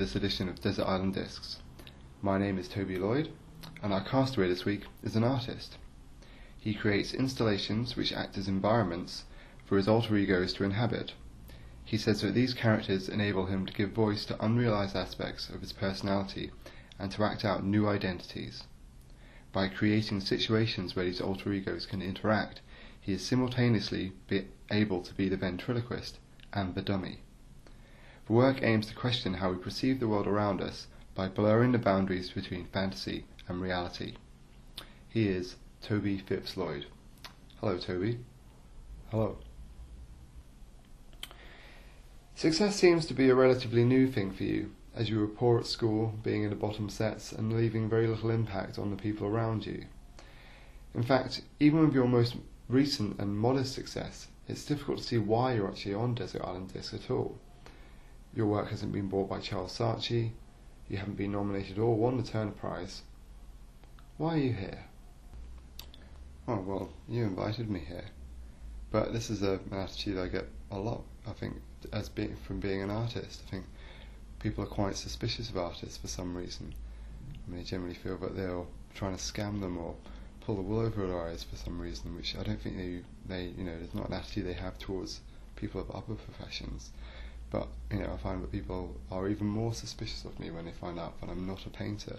this edition of Desert Island Discs. My name is Toby Lloyd, and our castaway this week is an artist. He creates installations which act as environments for his alter egos to inhabit. He says that these characters enable him to give voice to unrealized aspects of his personality and to act out new identities. By creating situations where these alter egos can interact, he is simultaneously able to be the ventriloquist and the dummy. The work aims to question how we perceive the world around us by blurring the boundaries between fantasy and reality. He is Toby Phips Lloyd. Hello, Toby. Hello. Success seems to be a relatively new thing for you, as you were poor at school, being in the bottom sets and leaving very little impact on the people around you. In fact, even with your most recent and modest success, it's difficult to see why you're actually on Desert Island Discs at all. Your work hasn't been bought by Charles Saatchi, you haven't been nominated or won the Turner Prize. Why are you here? Oh, well, you invited me here. But this is an attitude I get a lot, I think, from being an artist. I think people are quite suspicious of artists for some reason. I mean, they generally feel that they're trying to scam them or pull the wool over their eyes for some reason, which I don't think there's not an attitude they have towards people of other professions. But, I find that people are even more suspicious of me when they find out that I'm not a painter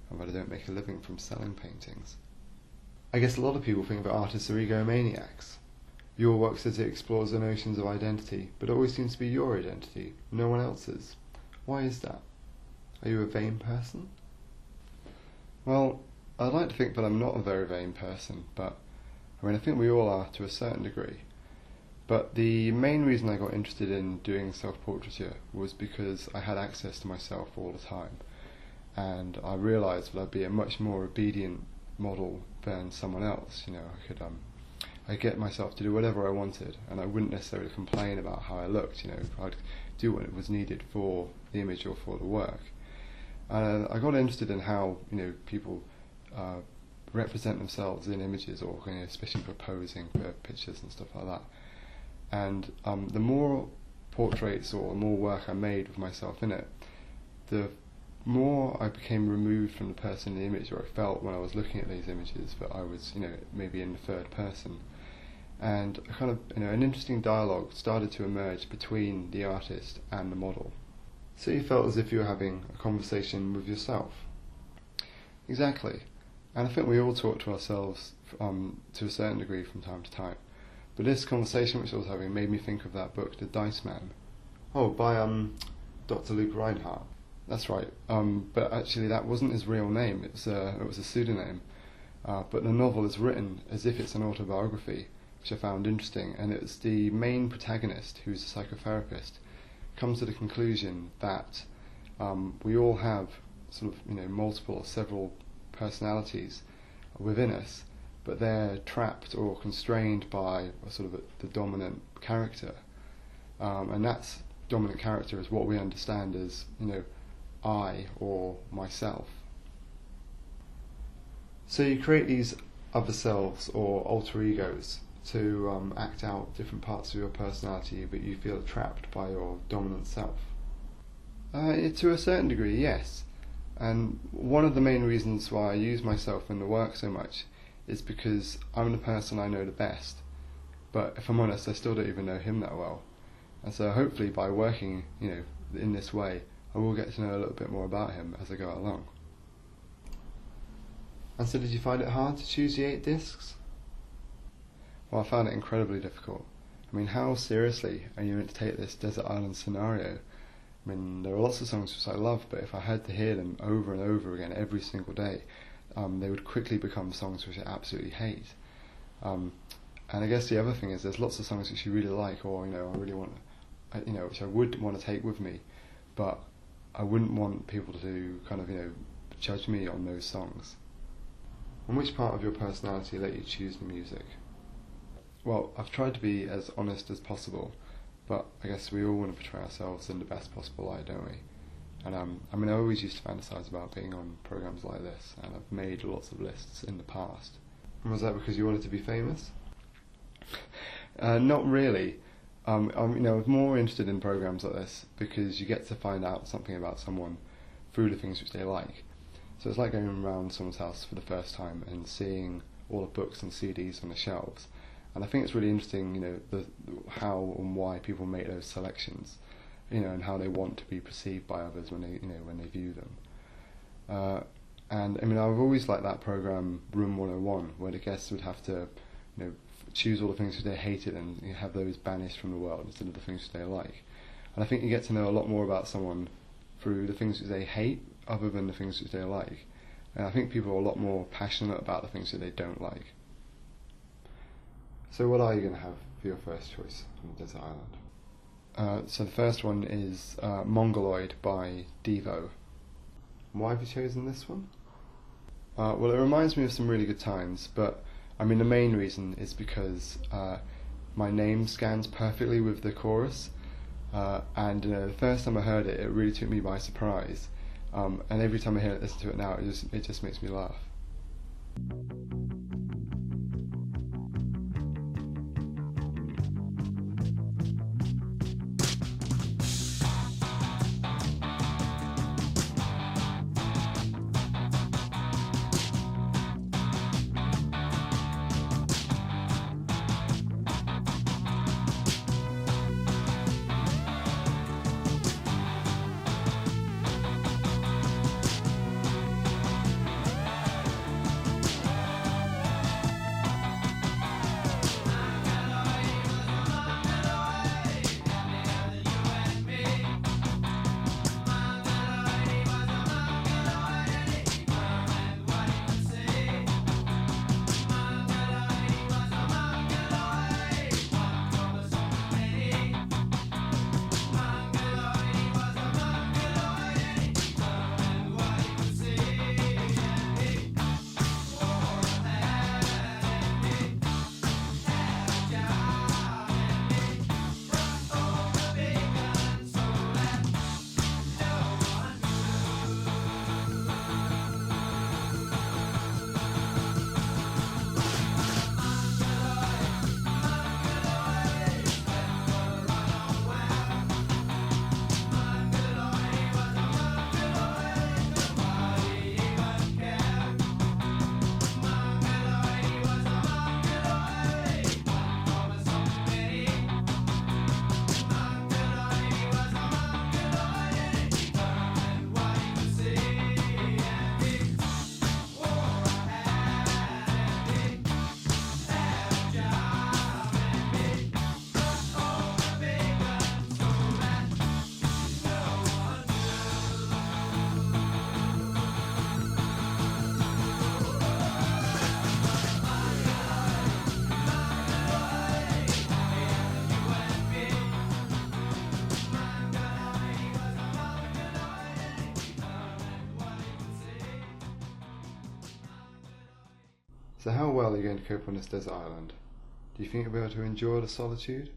and that I don't make a living from selling paintings. I guess a lot of people think that artists are egomaniacs. Your work says it explores the notions of identity, but it always seems to be your identity, no one else's. Why is that? Are you a vain person? Well, I'd like to think that I'm not a very vain person, but I think we all are to a certain degree. But the main reason I got interested in doing self-portraiture was because I had access to myself all the time, and I realised that I'd be a much more obedient model than someone else. I'd get myself to do whatever I wanted, and I wouldn't necessarily complain about how I looked. I'd do what was needed for the image or for the work. And I got interested in how people represent themselves in images, or especially for posing for pictures and stuff like that. And the more portraits or the more work I made with myself in it, the more I became removed from the person in the image, or I felt when I was looking at these images that I was, maybe in the third person. And an interesting dialogue started to emerge between the artist and the model. So you felt as if you were having a conversation with yourself. Exactly. And I think we all talk to ourselves to a certain degree from time to time. But this conversation which I was having made me think of that book, The Dice Man. Oh, by Dr. Luke Reinhardt. That's right. But actually that wasn't his real name. It was a pseudonym. But the novel is written as if it's an autobiography, which I found interesting. And it's the main protagonist, who's a psychotherapist, comes to the conclusion that we all have sort of multiple or several personalities within us, but they're trapped or constrained by the dominant character, and that dominant character is what we understand as I or myself. So you create these other selves or alter egos to act out different parts of your personality, but you feel trapped by your dominant self. To a certain degree, yes. And one of the main reasons why I use myself in the work so much is because I'm the person I know the best. But if I'm honest, I still don't even know him that well. And so hopefully by working, in this way, I will get to know a little bit more about him as I go along. And so did you find it hard to choose the 8 discs? Well, I found it incredibly difficult. How seriously are you meant to take this desert island scenario? There are lots of songs which I love, but if I had to hear them over and over again every single day, they would quickly become songs which I absolutely hate. And I guess the other thing is there's lots of songs which you really like, or I really want, which I would want to take with me, but I wouldn't want people to judge me on those songs. And which part of your personality let you choose the music? Well, I've tried to be as honest as possible, but I guess we all want to portray ourselves in the best possible light, don't we? And I always used to fantasize about being on programs like this, and I've made lots of lists in the past. And was that because you wanted to be famous? Not really. I'm more interested in programs like this because you get to find out something about someone through the things which they like. So it's like going around someone's house for the first time and seeing all the books and CDs on the shelves. And I think it's really interesting, how and why people make those selections, and how they want to be perceived by others when they view them. And I've always liked that program, Room 101, where the guests would have to, choose all the things that they hated and have those banished from the world instead of the things that they like. And I think you get to know a lot more about someone through the things that they hate other than the things that they like. And I think people are a lot more passionate about the things that they don't like. So what are you going to have for your first choice on the desert island? So the first one is Mongoloid by Devo. Why have you chosen this one? Well, it reminds me of some really good times, but the main reason is because my name scans perfectly with the chorus, and the first time I heard it, it really took me by surprise. And every time I listen to it now, it just makes me laugh. So how well are you going to cope on this desert island? Do you think you'll be able to endure the solitude?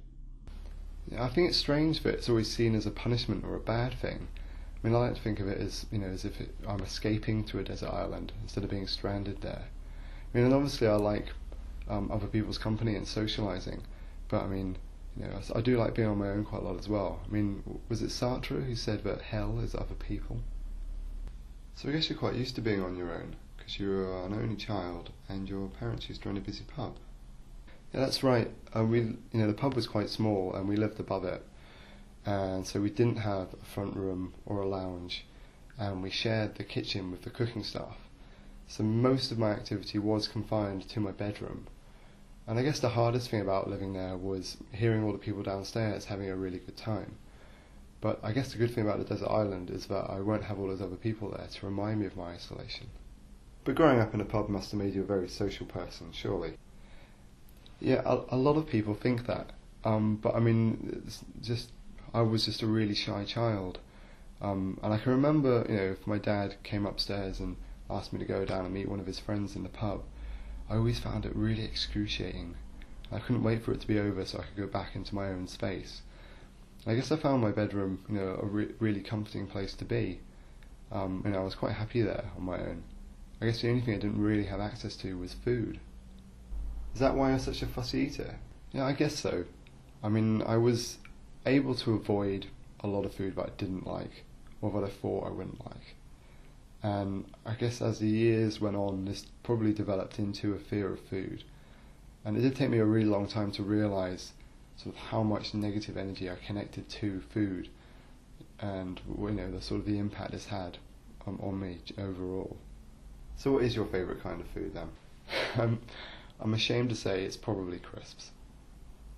Yeah, I think it's strange that it's always seen as a punishment or a bad thing. I like to think of it as, as if I'm escaping to a desert island instead of being stranded there. And obviously I like other people's company and socialising, but I do like being on my own quite a lot as well. Was it Sartre who said that hell is other people? So I guess you're quite used to being on your own, because you're an only child and your parents used to run a busy pub. Yeah, that's right. The pub was quite small and we lived above it, and so we didn't have a front room or a lounge, and we shared the kitchen with the cooking staff. So most of my activity was confined to my bedroom. And I guess the hardest thing about living there was hearing all the people downstairs having a really good time. But I guess the good thing about the desert island is that I won't have all those other people there to remind me of my isolation. But growing up in a pub must have made you a very social person, surely. Yeah, a lot of people think that. But I was just a really shy child. And I can remember, if my dad came upstairs and asked me to go down and meet one of his friends in the pub, I always found it really excruciating. I couldn't wait for it to be over so I could go back into my own space. I guess I found my bedroom, a really comforting place to be. I was quite happy there on my own. I guess the only thing I didn't really have access to was food. Is that why you're such a fussy eater? Yeah, I guess so. I mean, I was able to avoid a lot of food that I didn't like, or that I thought I wouldn't like. And I guess as the years went on, this probably developed into a fear of food. And it did take me a really long time to realise sort of how much negative energy I connected to food, and the sort of the impact it's had on me overall. So what is your favourite kind of food then? I'm ashamed to say it's probably crisps.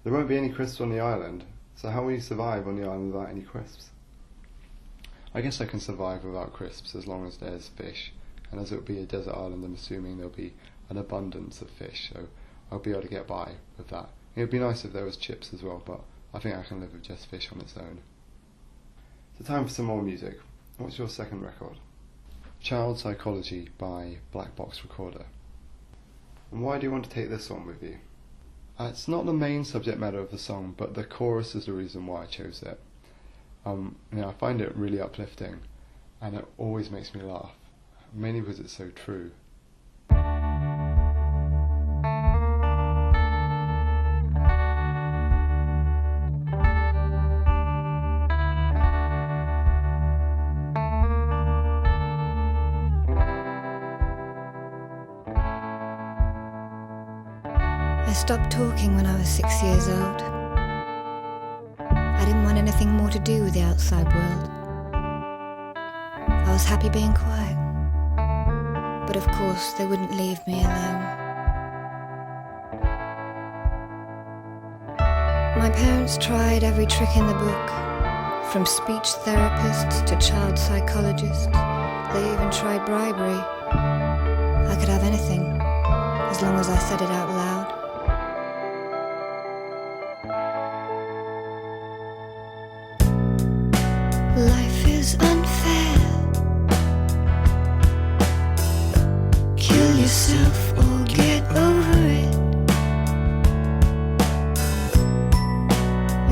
There won't be any crisps on the island, so how will you survive on the island without any crisps? I guess I can survive without crisps as long as there's fish, and as it will be a desert island, I'm assuming there'll be an abundance of fish, so I'll be able to get by with that. It would be nice if there was chips as well, but I think I can live with just fish on its own. So time for some more music. What's your second record? Child Psychology by Black Box Recorder. And why do you want to take this one with you? It's not the main subject matter of the song, but the chorus is the reason why I chose it. I find it really uplifting, and it always makes me laugh, mainly because it's so true. I stopped talking when I was 6 years old. I didn't want anything more to do with the outside world. I was happy being quiet, but of course they wouldn't leave me alone. My parents tried every trick in the book, from speech therapists to child psychologists. They even tried bribery. I could have anything, as long as I said it out loud. Life is unfair. Kill yourself or get over it.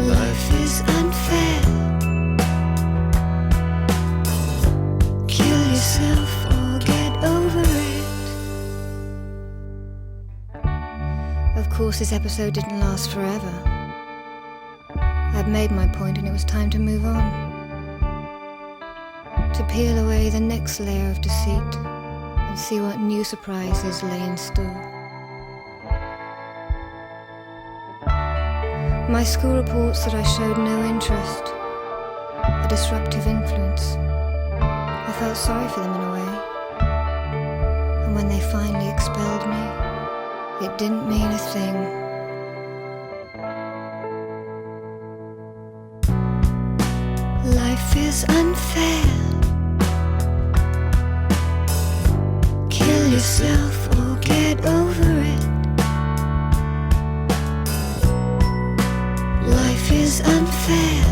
Life is unfair. Kill yourself or get over it. Of course, this episode didn't last forever. I'd made my point and it was time to move on. To peel away the next layer of deceit and see what new surprises lay in store. My school reports that I showed no interest, a disruptive influence. I felt sorry for them in a way. And when they finally expelled me, it didn't mean a thing. Life is unfair. Kill yourself or get over it. Life is unfair.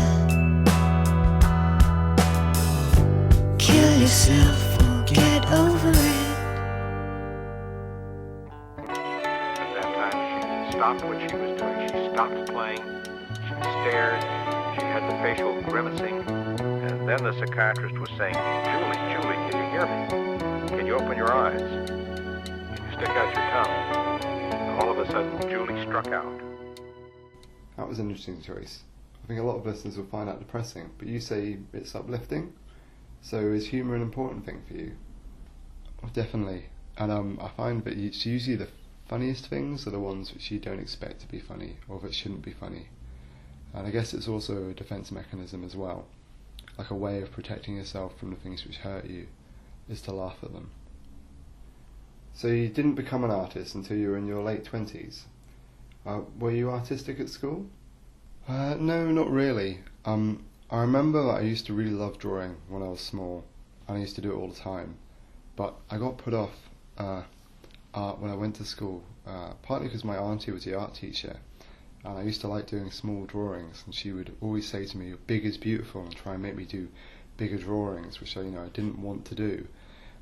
Kill yourself or get over it. At that time, she stopped what she was doing. She stopped playing. She stared. She had the facial grimacing. And then the psychiatrist was saying, Julie, can you hear me? Can you open your eyes? Can you stick out your tongue? And all of a sudden, Julie struck out. That was an interesting choice. I think a lot of listeners will find that depressing, but you say it's uplifting. So is humour an important thing for you? Well, definitely. And I find that it's usually the funniest things are the ones which you don't expect to be funny, or that shouldn't be funny. And I guess it's also a defence mechanism as well. Like a way of protecting yourself from the things which hurt you is to laugh at them. So you didn't become an artist until you were in your late 20s. Were you artistic at school? No, not really. I remember that I used to really love drawing when I was small, and I used to do it all the time. But I got put off art when I went to school, partly because my auntie was the art teacher, and I used to like doing small drawings, and she would always say to me, big is beautiful, and try and make me do bigger drawings, which I didn't want to do.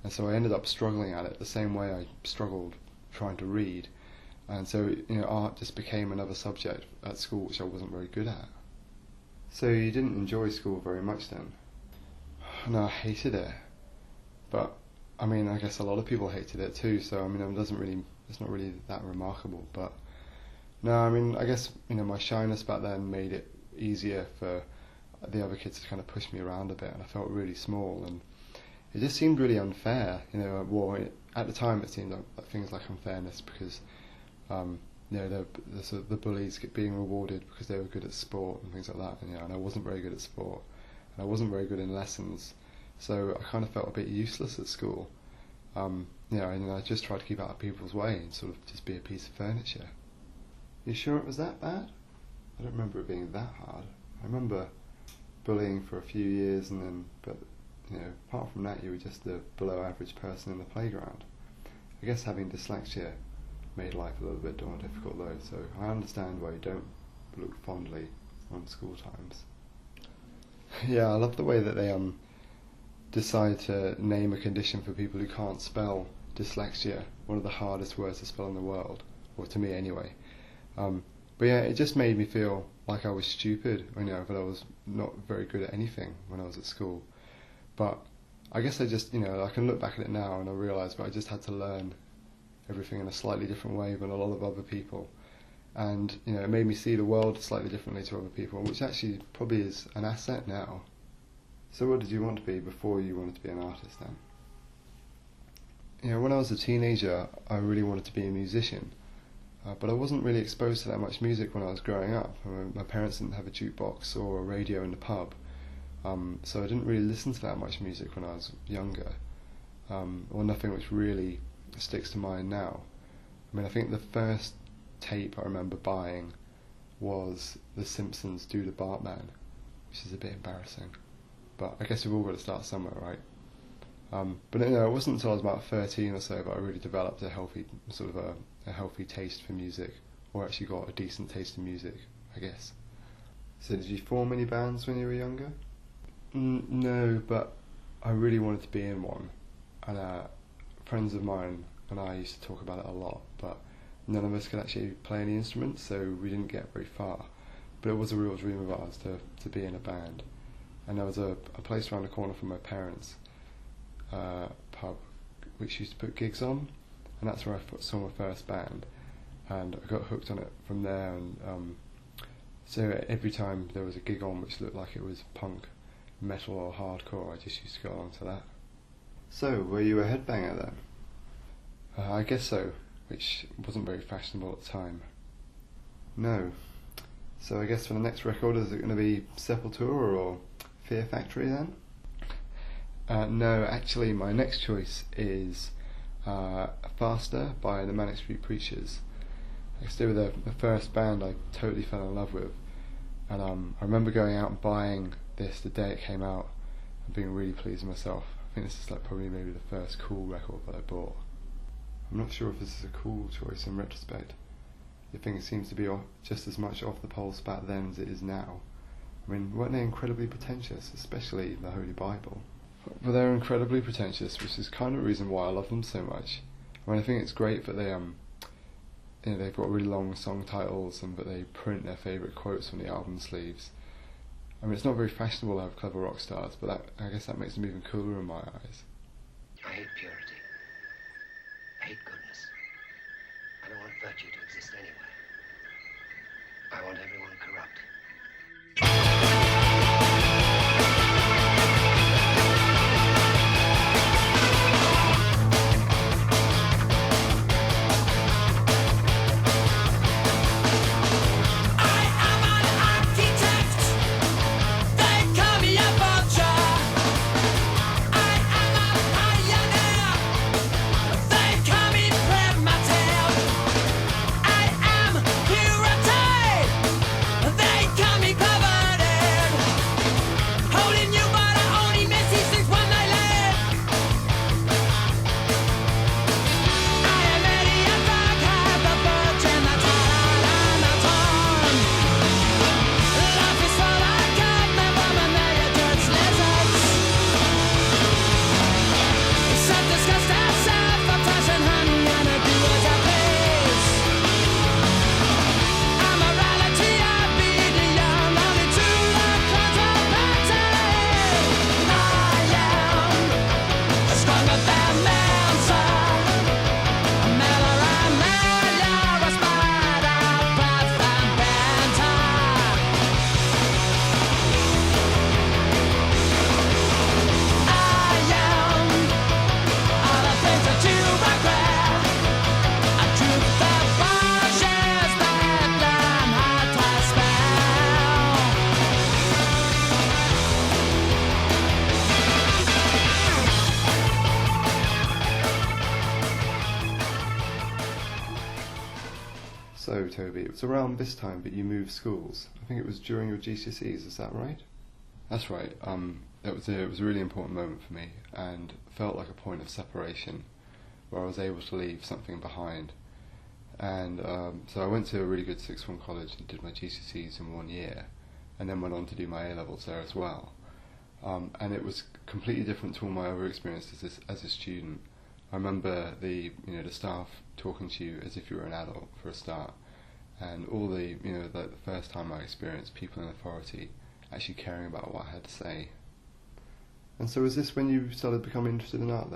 And so I ended up struggling at it the same way I struggled trying to read. And so, art just became another subject at school which I wasn't very good at. So you didn't enjoy school very much then? No, I hated it. But, I guess a lot of people hated it too, so, it's not really that remarkable. But No, I mean, I guess, my shyness back then made it easier for the other kids to kind of push me around a bit, and I felt really small, and it just seemed really unfair. Well, at the time it seemed like things like unfairness because, the bullies being rewarded because they were good at sport and things like that, and I wasn't very good at sport, and I wasn't very good in lessons, so I kind of felt a bit useless at school. And I just tried to keep out of people's way and sort of just be a piece of furniture. You sure it was that bad? I don't remember it being that hard. I remember bullying for a few years, but apart from that, you were just a below average person in the playground. I guess having dyslexia made life a little bit more difficult though, so I understand why you don't look fondly on school times. Yeah, I love the way that they decide to name a condition for people who can't spell dyslexia, one of the hardest words to spell in the world, or to me anyway. But yeah, it just made me feel like I was stupid, that I was not very good at anything when I was at school. But I guess I just, I can look back at it now and I realise that I just had to learn everything in a slightly different way than a lot of other people. And, it made me see the world slightly differently to other people, which actually probably is an asset now. So what did you want to be before you wanted to be an artist then? When I was a teenager, I really wanted to be a musician. But I wasn't really exposed to that much music when I was growing up. My parents didn't have a jukebox or a radio in the pub, so I didn't really listen to that much music when I was younger, or nothing which really sticks to mind now. I think the first tape I remember buying was The Simpsons' Do the Bartman, which is a bit embarrassing, but I guess we've all got to start somewhere, right? But it wasn't until I was about 13 or so that I really developed a healthy taste for music, or actually got a decent taste in music, I guess. So did you form any bands when you were younger? No, but I really wanted to be in one, and friends of mine and I used to talk about it a lot, but none of us could actually play any instruments, so we didn't get very far. But it was a real dream of ours to be in a band, and there was a place around the corner from my parents' pub which used to put gigs on, and that's where I saw my first band, and I got hooked on it from there. And so every time there was a gig on which looked like it was punk, metal or hardcore, I just used to go along to that. So were you a headbanger then? I guess so, which wasn't very fashionable at the time. No. So I guess for the next record, is it going to be Sepultura or Fear Factory then? No, actually my next choice is Faster by the Manic Street Preachers. They were the first band I totally fell in love with, and I remember going out and buying this the day it came out and being really pleased with myself. I think this is probably maybe the first cool record that I bought. I'm not sure if this is a cool choice in retrospect. I think it seems to be just as much off the pulse back then as it is now. Weren't they incredibly pretentious, especially the Holy Bible? But they're incredibly pretentious, which is kind of the reason why I love them so much. I think it's great that they they've got really long song titles and that they print their favourite quotes on the album sleeves. It's not very fashionable to have clever rock stars, but I guess that makes them even cooler in my eyes. I hate purity. I hate goodness. I don't want virtue to exist anywhere. I want everyone corrupt. So, Toby, it was around this time that you moved schools. I think it was during your GCSEs, is that right? That's right. It was a really important moment for me, and felt like a point of separation where I was able to leave something behind. And so I went to a really good sixth form college and did my GCSEs in 1 year, and then went on to do my A-levels there as well. And it was completely different to all my other experiences as a student. I remember the staff talking to you as if you were an adult for a start, and all the first time I experienced people in authority actually caring about what I had to say. And so was this when you started becoming interested in art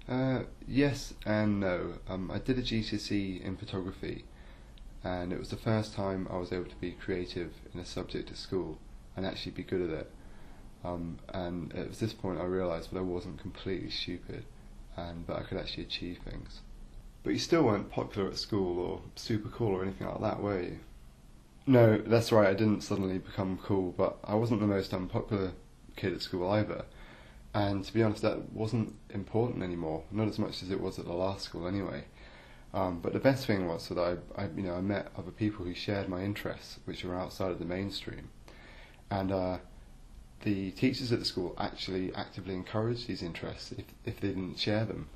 then? Yes and no. I did a GCSE in photography, and it was the first time I was able to be creative in a subject at school and actually be good at it. And it was this point I realised that I wasn't completely stupid and that I could actually achieve things. But you still weren't popular at school or super cool or anything like that, were you? No, that's right, I didn't suddenly become cool, but I wasn't the most unpopular kid at school either. And to be honest, that wasn't important anymore, not as much as it was at the last school anyway. But the best thing was that I met other people who shared my interests, which were outside of the mainstream. And the teachers at the school actually actively encouraged these interests if they didn't share them.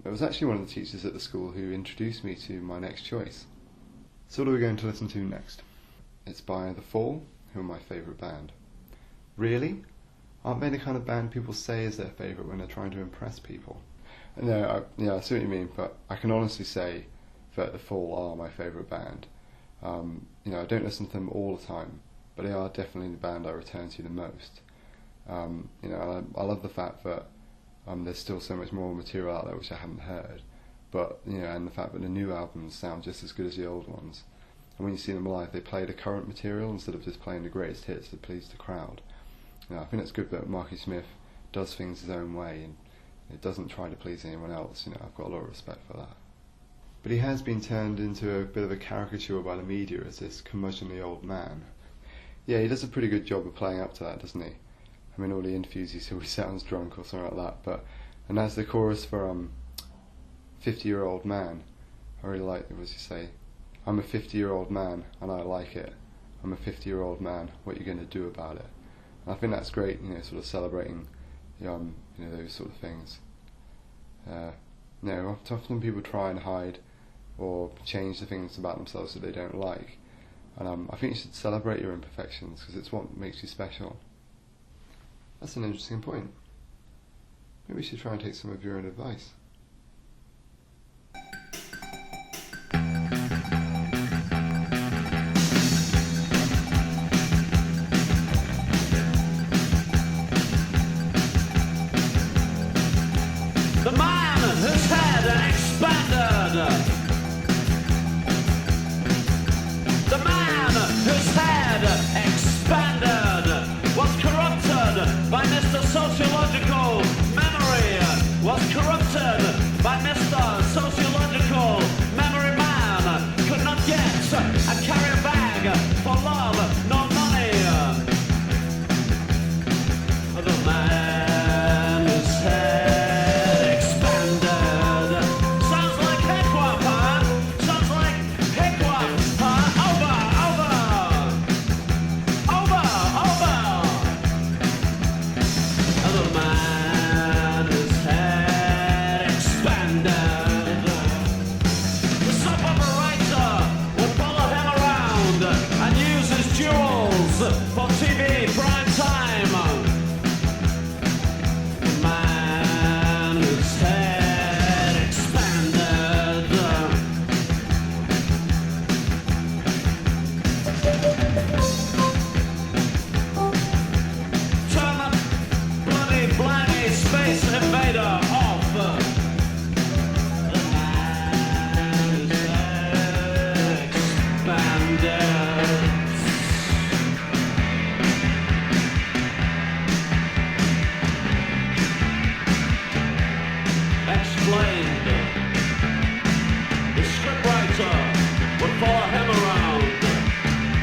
It was actually one of the teachers at the school who introduced me to my next choice. So what are we going to listen to next? It's by The Fall, who are my favourite band. Really? Aren't they the kind of band people say is their favourite when they're trying to impress people? No, I see what you mean, but I can honestly say that The Fall are my favourite band. I don't listen to them all the time, but they are definitely the band I return to the most. I love the fact that there's still so much more material out there which I haven't heard, but and the fact that the new albums sound just as good as the old ones. And when you see them live, they play the current material instead of just playing the greatest hits to please the crowd. I think it's good that Marky Smith does things his own way and it doesn't try to please anyone else. I've got a lot of respect for that. But he has been turned into a bit of a caricature by the media as this curmudgeonly old man. Yeah, he does a pretty good job of playing up to that, doesn't he? I mean, all the interviews he always sounds drunk or something like that. And as the chorus for 50-year-old man, I really like it. What does he say? I'm a 50-year-old man and I like it. I'm a 50-year-old man. What are you going to do about it? And I think that's great. Sort of celebrating, those sort of things. Often people try and hide or change the things about themselves that they don't like. And I think you should celebrate your imperfections because it's what makes you special. That's an interesting point. Maybe we should try and take some of your own advice. The man whose head expanded. The man whose head expanded was corrupted by Mr. Sociological Memory. Was corrupted by Mr. Sociological Memory Man. Could not get a carrier bag for love nor money. The man whose head expanded. Sounds like hiccup, huh? Sounds like hiccup, huh? Over. The man whose head expanded. The soap opera writer would follow him around and use his jewels for TV prime time. The man whose head expanded. Turn the bloody blanky space invader off. The man whose head expanded. Explained. The scriptwriter would follow him around.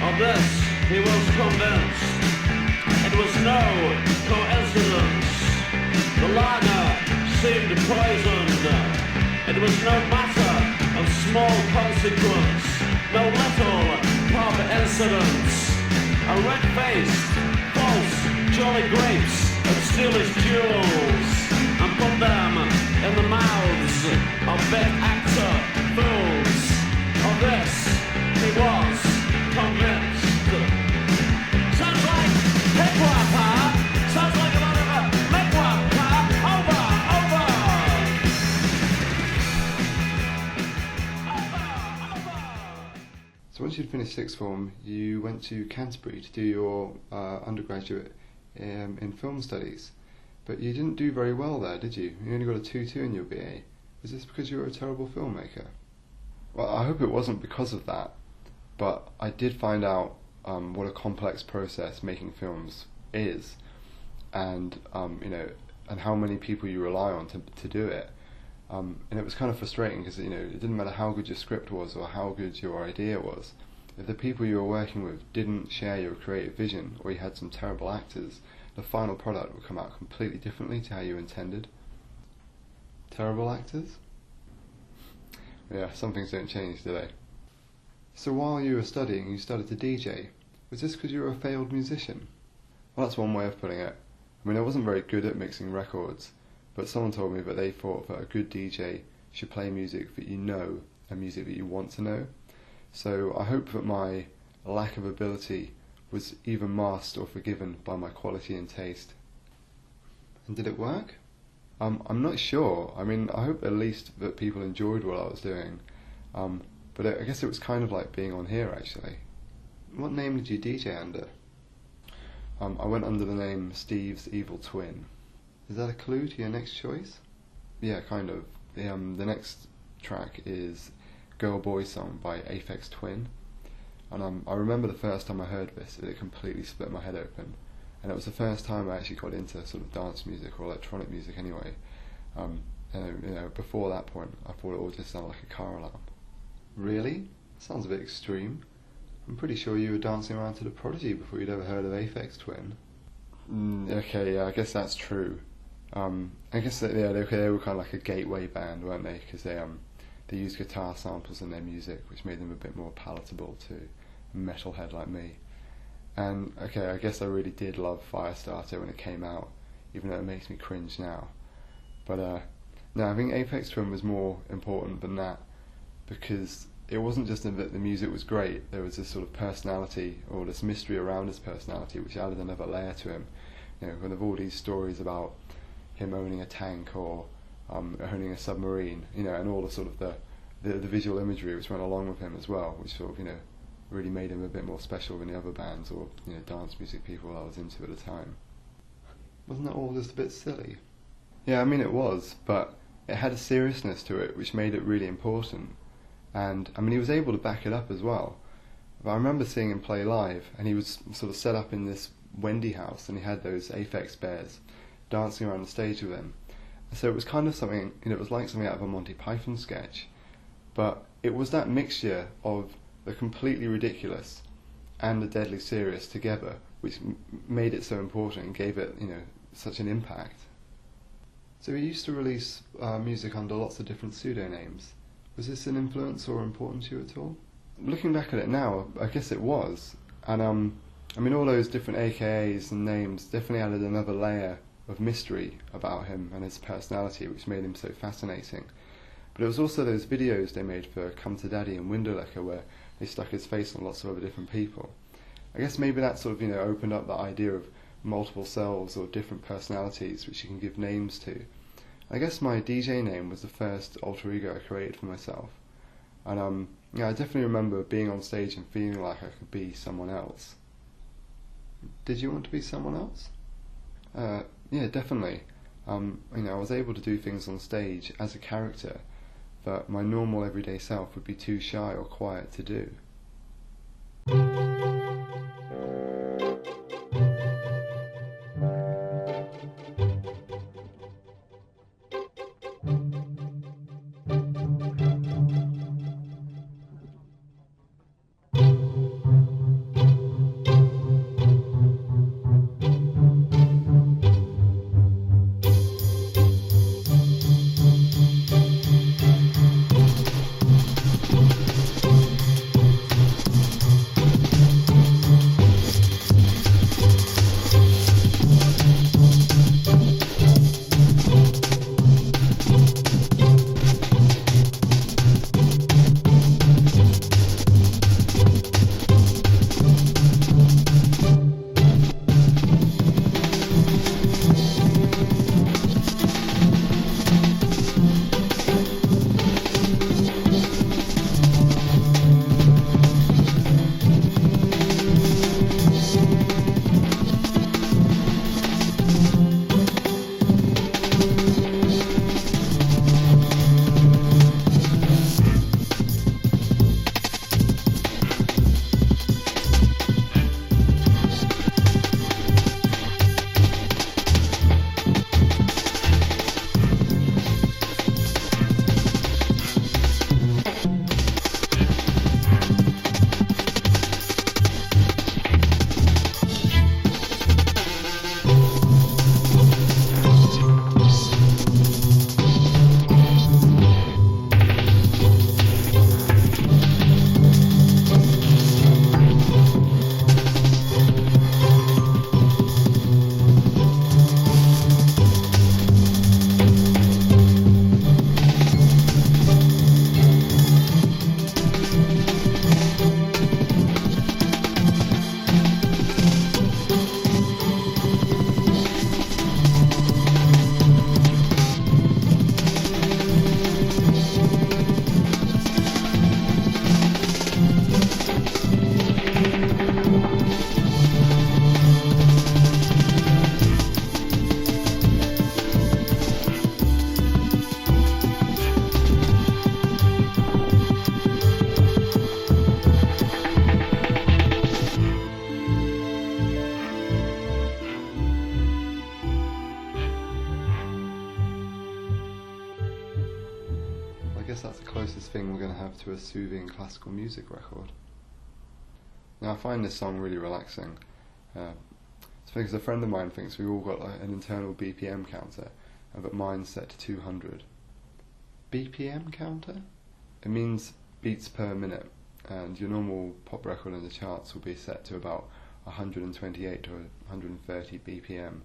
Of this he was convinced. It was no coincidence. The lager seemed poisoned. It was no matter of small consequence. no little pub incidents. A red-faced, false, jolly grapes and steal his jewels and put them in the mouths of big actor fools. Of this he was convinced. Sounds like hip-hop, huh? Sounds like a lot of hip-hop, huh? Over. So once you'd finished sixth form, you went to Canterbury to do your undergraduate in film studies. But you didn't do very well there, did you? You only got a 2-2 in your BA. Was this because you were a terrible filmmaker? Well, I hope it wasn't because of that, but I did find out what a complex process making films is, and and how many people you rely on to do it. And it was kind of frustrating because it didn't matter how good your script was or how good your idea was. If the people you were working with didn't share your creative vision, or you had some terrible actors, the final product would come out completely differently to how you intended. Terrible actors? Yeah, some things don't change, do they? So while you were studying, you started to DJ. Was this because you were a failed musician? Well, that's one way of putting it. I mean, I wasn't very good at mixing records, but someone told me that they thought that a good DJ should play music that you know and music that you want to know. So I hope that my lack of ability was either masked or forgiven by my quality and taste. And did it work? I'm not sure. I mean, I hope at least that people enjoyed what I was doing. But I guess it was kind of like being on here, actually. What name did you DJ under? I went under the name Steve's Evil Twin. Is that a clue to your next choice? Yeah, kind of. The next track is Girl Boy Song by Aphex Twin. And I remember the first time I heard this, it completely split my head open. And it was the first time I actually got into sort of dance music or electronic music anyway. And before that point, I thought it all just sounded like a car alarm. Really? Sounds a bit extreme. I'm pretty sure you were dancing around to The Prodigy before you'd ever heard of Aphex Twin. Okay, yeah, I guess that's true. I guess they were kind of like a gateway band, weren't they? Because they used guitar samples in their music, which made them a bit more palatable to a metalhead like me. And okay, I guess I really did love Firestarter when it came out, even though it makes me cringe now. But no, I think Aphex Twin was more important than that, because it wasn't just that the music was great, there was this sort of personality, or this mystery around his personality, which added another layer to him. Kind of all these stories about him owning a tank or owning a submarine, and all the sort of the visual imagery which went along with him as well, which sort of, really made him a bit more special than the other bands or, dance music people I was into at the time. Wasn't that all just a bit silly? Yeah, I mean it was, but it had a seriousness to it which made it really important. And, I mean, he was able to back it up as well. But I remember seeing him play live, and he was sort of set up in this Wendy house, and he had those Aphex bears dancing around the stage with him. So it was kind of something, it was like something out of a Monty Python sketch. But it was that mixture of the completely ridiculous and the deadly serious together which made it so important and gave it, such an impact. So he used to release music under lots of different pseudonames. Was this an influence or important to you at all? Looking back at it now, I guess it was. And I mean, all those different AKAs and names definitely added another layer of mystery about him and his personality, which made him so fascinating. But it was also those videos they made for Come to Daddy and Windowlicker where they stuck his face on lots of other different people. I guess maybe that sort of, opened up the idea of multiple selves or different personalities which you can give names to. I guess my DJ name was the first alter ego I created for myself. And I definitely remember being on stage and feeling like I could be someone else. Did you want to be someone else? Yeah, definitely. I was able to do things on stage as a character that my normal everyday self would be too shy or quiet to do. guess that's the closest thing we're going to have to a soothing classical music record. Now, I find this song really relaxing. It's because a friend of mine thinks we all got like an internal BPM counter, but mine's set to 200. BPM counter? It means beats per minute, and your normal pop record in the charts will be set to about 128 to 130 BPM.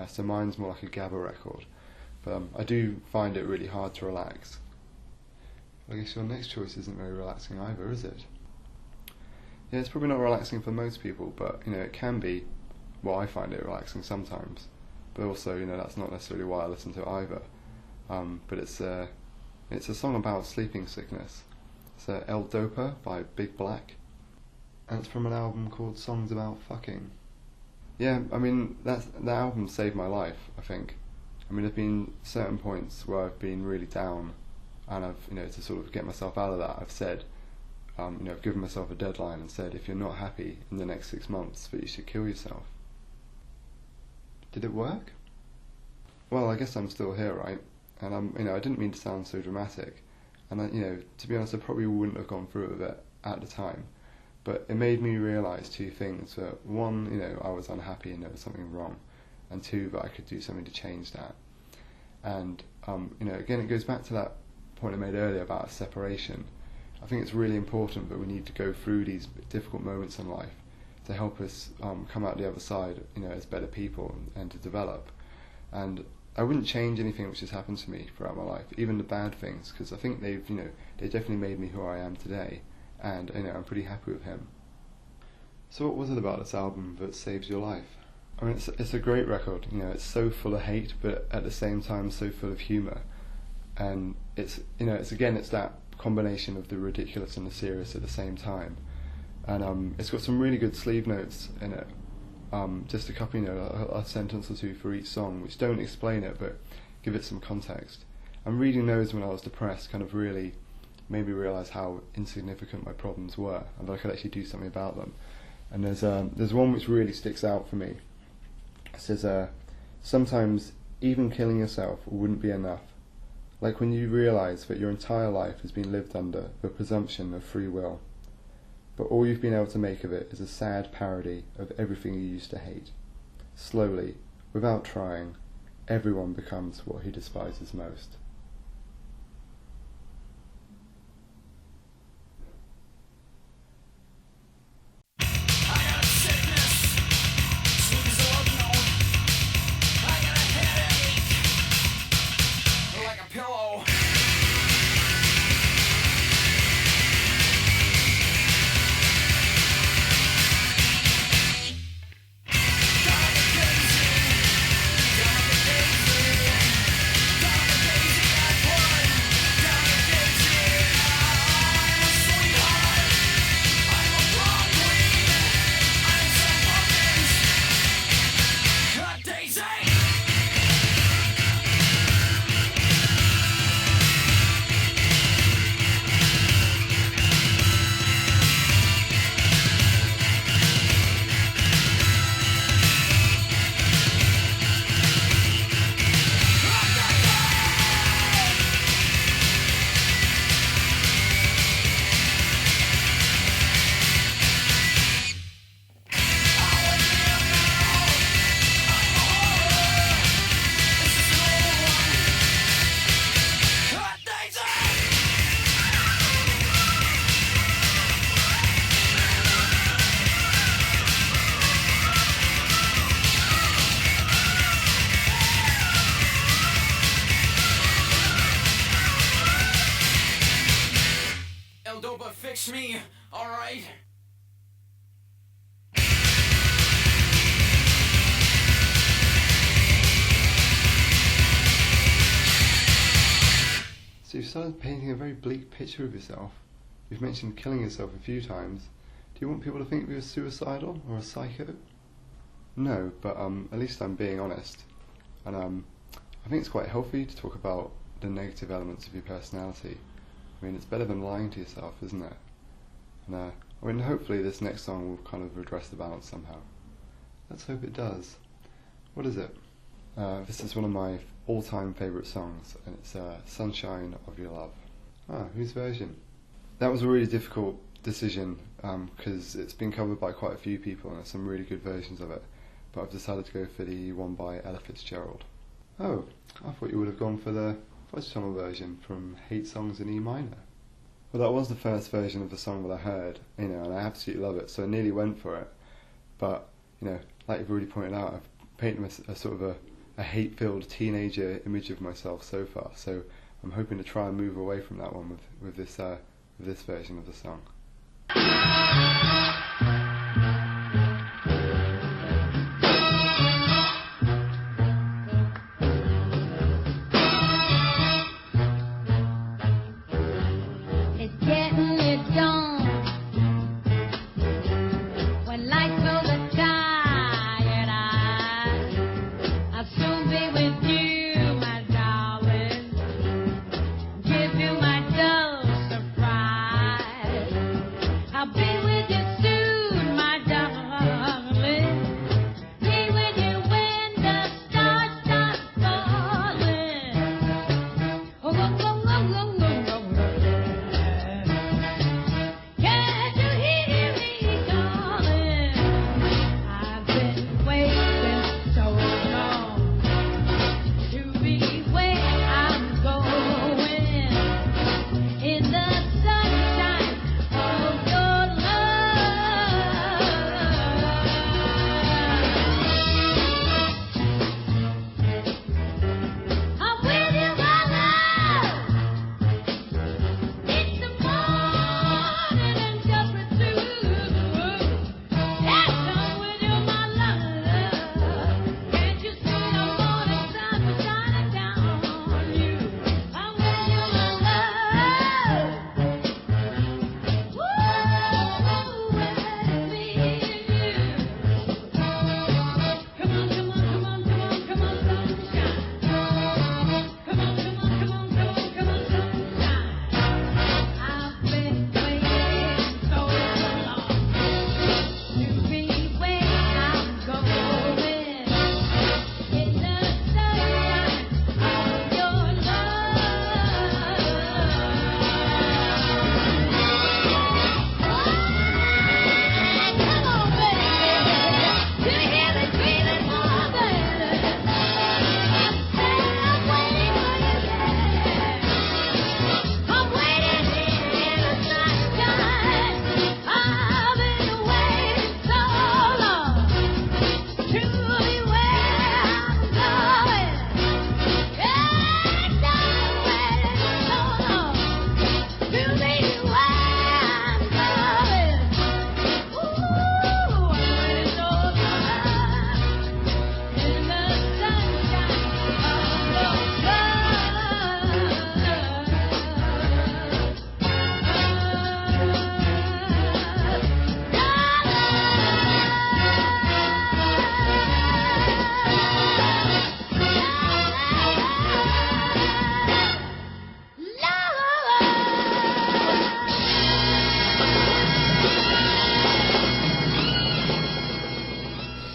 So mine's more like a GABA record, but I do find it really hard to relax. I guess your next choice isn't very relaxing either, is it? Yeah, it's probably not relaxing for most people, but it can be. Well, I find it relaxing sometimes, but also that's not necessarily why I listen to it either. But it's a song about sleeping sickness. It's El Dopa by Big Black, and it's from an album called Songs About Fucking. Yeah, I mean that album saved my life, I think. I mean, there've been certain points where I've been really down, and I've to sort of get myself out of that, I've said, I've given myself a deadline and said, if you're not happy in the next 6 months, that you should kill yourself. Did it work? Well, I guess I'm still here, right? And I didn't mean to sound so dramatic, and to be honest, I probably wouldn't have gone through with it at the time. But it made me realise two things: that one, I was unhappy and there was something wrong, and two, that I could do something to change that. And again, it goes back to that point I made earlier about separation. I think it's really important that we need to go through these difficult moments in life to help us come out the other side, as better people and to develop. And I wouldn't change anything which has happened to me throughout my life, even the bad things, because I think they definitely made me who I am today, and I'm pretty happy with him. So what was it about this album that saves your life? I mean, it's a great record. It's so full of hate, but at the same time so full of humour, and it's that combination of the ridiculous and the serious at the same time. And it's got some really good sleeve notes in it. Just a couple, a sentence or two for each song, which don't explain it, but give it some context. And reading those when I was depressed kind of really made me realise how insignificant my problems were, and that I could actually do something about them. And there's one which really sticks out for me. It says, sometimes even killing yourself wouldn't be enough. Like when you realise that your entire life has been lived under the presumption of free will, but all you've been able to make of it is a sad parody of everything you used to hate. Slowly, without trying, everyone becomes what he despises most. Fix me, alright? So you've started painting a very bleak picture of yourself. You've mentioned killing yourself a few times. Do you want people to think you're suicidal or a psycho? No, but at least I'm being honest. And I think it's quite healthy to talk about the negative elements of your personality. I mean, it's better than lying to yourself, isn't it? And I mean, hopefully this next song will kind of redress the balance somehow. Let's hope it does. What is it? This is one of my all-time favourite songs, and it's Sunshine of Your Love. Ah, whose version? That was a really difficult decision because it's been covered by quite a few people and there's some really good versions of it, but I've decided to go for the one by Ella Fitzgerald. Oh, I thought you would have gone for the voice channel version from Hate Songs in E minor. Well, that was the first version of the song that I heard, and I absolutely love it, so I nearly went for it. But, like you've already pointed out, I've painted a sort of a hate-filled teenager image of myself so far, so I'm hoping to try and move away from that one with this version of the song.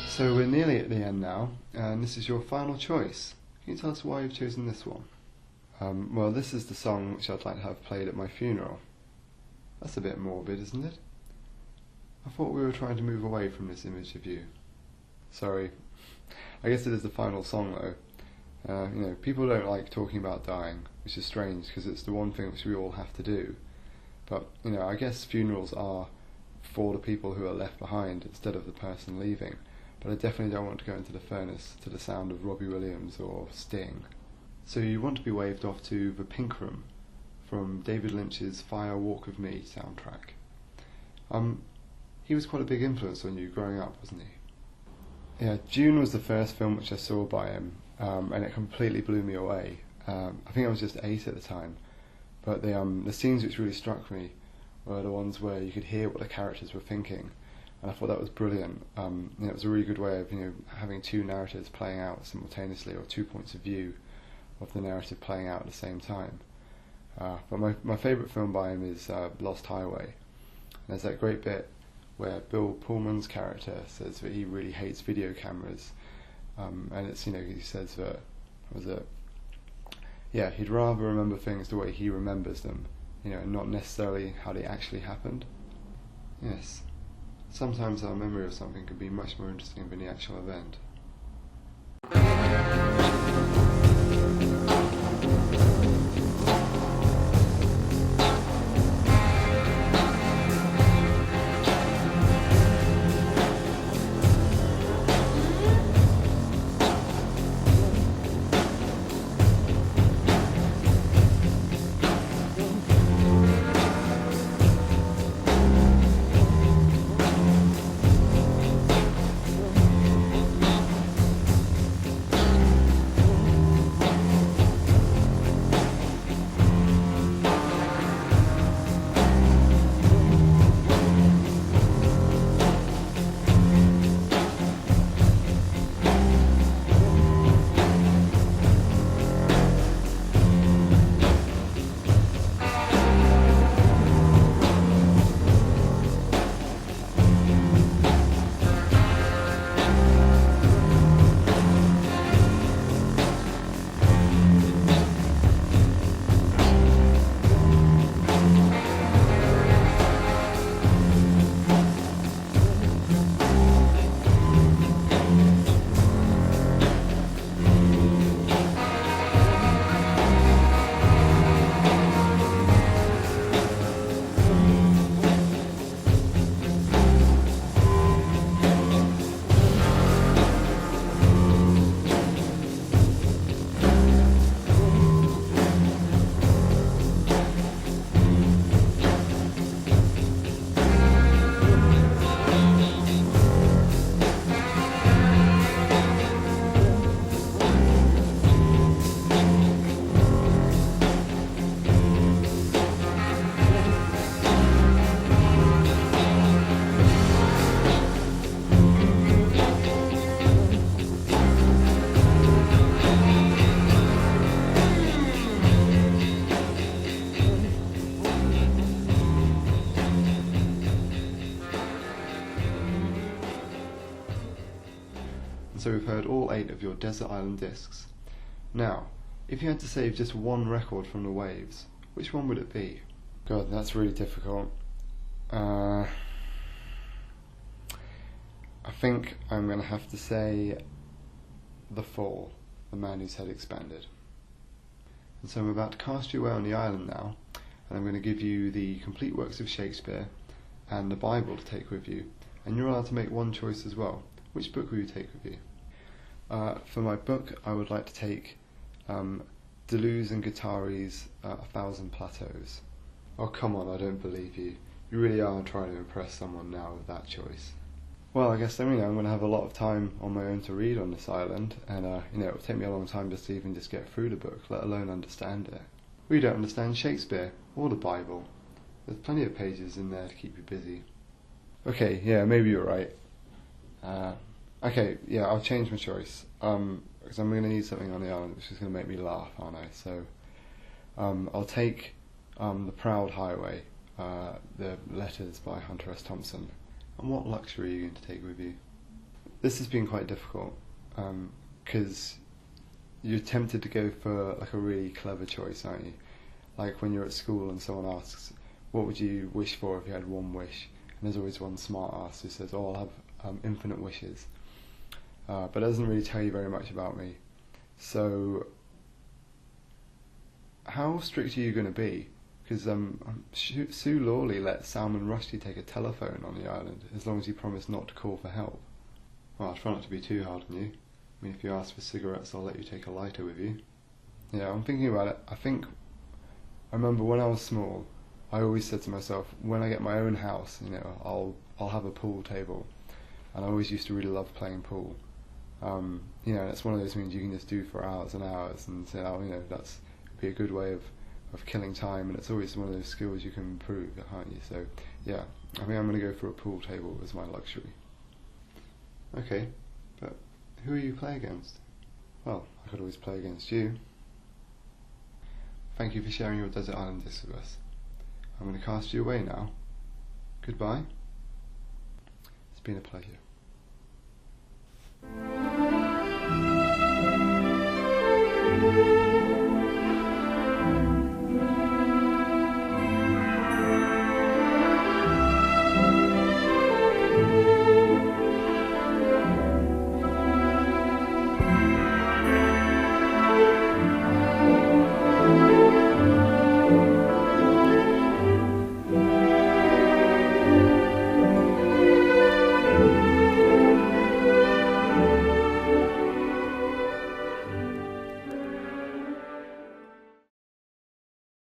So we're nearly at the end now, and this is your final choice. Can you tell us why you've chosen this one? Well, this is the song which I'd like to have played at my funeral. That's a bit morbid, isn't it? I thought we were trying to move away from this image of you. Sorry. I guess it is the final song though. People don't like talking about dying, which is strange because it's the one thing which we all have to do. But, I guess funerals are for the people who are left behind instead of the person leaving. But I definitely don't want to go into the furnace to the sound of Robbie Williams or Sting. So you want to be waved off to The Pink Room from David Lynch's Fire Walk With Me soundtrack. He was quite a big influence on you growing up, wasn't he? Yeah, June was the first film which I saw by him, and it completely blew me away. I think I was just 8 at the time, but the scenes which really struck me were the ones where you could hear what the characters were thinking, and I thought that was brilliant. It was a really good way of having two narratives playing out simultaneously, or 2 points of view of the narrative playing out at the same time. But my favourite film by him is Lost Highway. And there's that great bit where Bill Pullman's character says that he really hates video cameras, and it's he says that he'd rather remember things the way he remembers them and not necessarily how they actually happened. Yes, sometimes our memory of something can be much more interesting than the actual event. So we've heard all 8 of your desert island discs. Now, if you had to save just one record from the waves, which one would it be? God, that's really difficult. I think I'm going to have to say The Fall, The Man Whose Head Expanded. And so I'm about to cast you away on the island now, and I'm going to give you the complete works of Shakespeare and the Bible to take with you, and you're allowed to make one choice as well. Which book will you take with you? For my book, I would like to take Deleuze and Guattari's 1,000 Plateaus. Oh, come on, I don't believe you. You really are trying to impress someone now with that choice. Well, I guess I'm going to have a lot of time on my own to read on this island, and it'll take me a long time just to even just get through the book, let alone understand it. We don't understand Shakespeare or the Bible. There's plenty of pages in there to keep you busy. Okay, yeah, maybe you're right. Okay, yeah, I'll change my choice, because I'm going to need something on the island which is going to make me laugh, aren't I? So, I'll take The Proud Highway, the Letters by Hunter S. Thompson. And what luxury are you going to take with you? This has been quite difficult, because you're tempted to go for like a really clever choice, aren't you? Like when you're at school and someone asks, what would you wish for if you had one wish? And there's always one smart ass who says, oh, I'll have infinite wishes. But it doesn't really tell you very much about me. So, how strict are you going to be? Because Sue Lawley let Salman Rushdie take a telephone on the island, as long as you promise not to call for help. Well, I'll try not to be too hard on you. I mean, if you ask for cigarettes, I'll let you take a lighter with you. Yeah, I'm thinking about it. I remember when I was small, I always said to myself, when I get my own house, I'll have a pool table. And I always used to really love playing pool. It's one of those things you can just do for hours and hours, and that's be a good way of killing time, and it's always one of those skills you can improve, can't you? So yeah, I think I'm going to go for a pool table as my luxury. Okay, but who are you playing against? Well, I could always play against you. Thank you for sharing your desert island discs with us. I'm going to cast you away now. Goodbye. It's been a pleasure. Thank you.